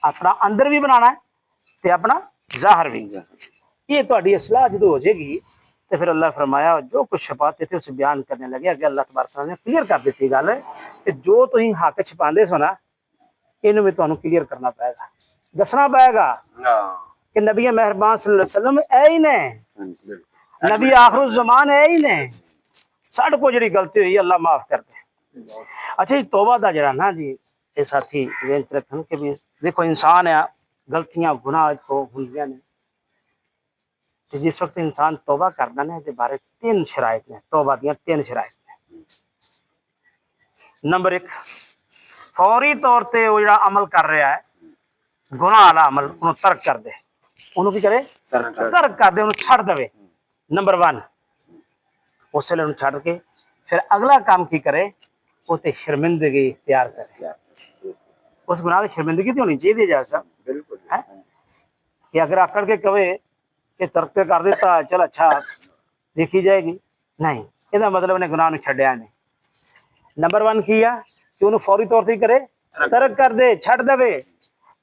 अपना अंदर भी बनाना है ते अपना ज़ाहिर भी। ये तुहाडी इसलाह जो हो जाएगी तो फिर अल्लाह फरमाया जो कुछ छुपाते थे उसे बयान करने लगे। अगे अल्लाह तबारक तआला ने क्लियर कर दी गल कि जो तुसीं हक छुपाते सो ना इन्हू भी तुहानू क्लियर करना पेगा, दसना पेगा कि नबी मेहरबान सल्लल्लाहु अलैहि वसल्लम ऐ ही ने, नबी आखिर ज़मान ऐ ही ने। साढ़े को जी गलती हुई अल्लाह माफ कर दे। अच्छा जी तौबा का जरा ना जी ये साथी रखन कि भी देखो इंसान है गलतियां गुनाह तो होंदियां ने ते जिस वक्त इंसान तौबा करदा ने इहदे बारे तीन शराइत ने, तौबा दियां तीन शराइत ने। नंबर एक फौरी तौर पर वो जरा अमल कर रहा है गुनाह वाला अमल उन्होंने तर्क कर दे, उन्होंने की करे तर्क कर दे, उन्होंने छड़ दे। नंबर वन उस वे छड़ के फिर अगला काम की करे वो तो शर्मिंदगी इख्तियार करे। उस गुनाह की शर्मिंदगी तो होनी चाहिए जा साहब, बिल्कुल है कि अगर आकड़ के कहे कि तर्क कर दिता चल अच्छा देखी जाएगी, नहीं इसका मतलब ने गुनाह छड्या नहीं। नंबर वन की है कि उन्होंने फौरी तौर पर करे तर्क कर दे छड़ दे।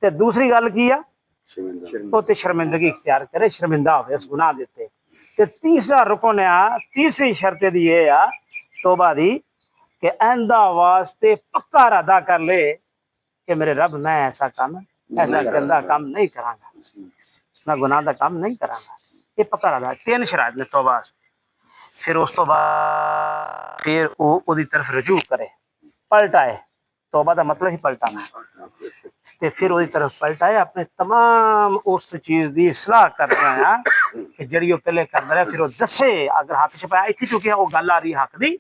ते दूसरी गल की है वो तो शर्मिंदगी इख्तियार करे, शर्मिंदा हो उस गुनाह देते। ते तीसरा रुकन आ, तीसरी शर्त दी ये आ तौबा दी कि आइंदा वास्ते पक्का इरादा कर ले कि मेरे रब मैं ऐसा काम ऐसा गंदा काम नहीं करांगा, मैं गुनाह का काम नहीं करांगा। ये पक्का इरादा तीन शराइत ने तौबा। फिर उस तो बाद फिर वो तरफ रजू करे पलटाए, तौबा का मतलब ही पलटाना ते फिर वो तरफ पलटाए अपने तमाम उस चीज़ की सलाह कर रहे हैं कि जी पहले कर रहा फिर वो दसे अगर हक छपाया इतनी चुकी वो गल आ रही हक की,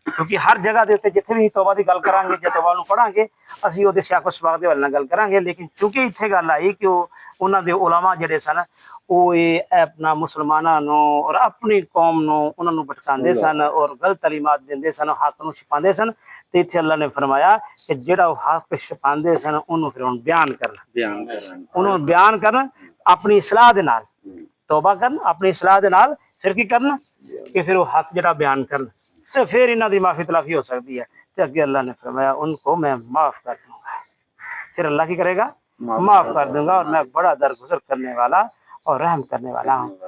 क्योंकि हर जगह के उत्ते जिथे भी तौबा की गल करांगे जो तौबा पढ़ांगे असीं उहदे सियाको सबाक दे हवाले नाल गल करांगे। लेकिन चूंकि इत्थे गल आई कि उन्हां दे उलमा जिहड़े सन वो ये अपना मुसलमानां नूं और अपनी कौम नूं उन्हां नूं भटकांदे सन और गलत तालीमात दिंदे सन, हक नूं छुपांदे सन। ते इत्थे अल्लाह ने फरमाया कि जिहड़ा हक छुपांदे सन उन्होंने फिर हुण बयान करना, उन्होंने बयान करन अपनी सलाह दे नाल, तौबा करन अपनी सलाह दे नाल, फिर की करन कि फिर वो हक जिहड़ा बयान करन तो फिर इन्हों की माफ़ी तलाफी हो सकती है। तो अगे अल्लाह ने फरमाया उनको मैं माफ़ कर दूंगा। फिर अल्लाह की करेगा माफ़ कर दूंगा और मैं बड़ा दरगुजर करने वाला और रहम करने वाला हूँ।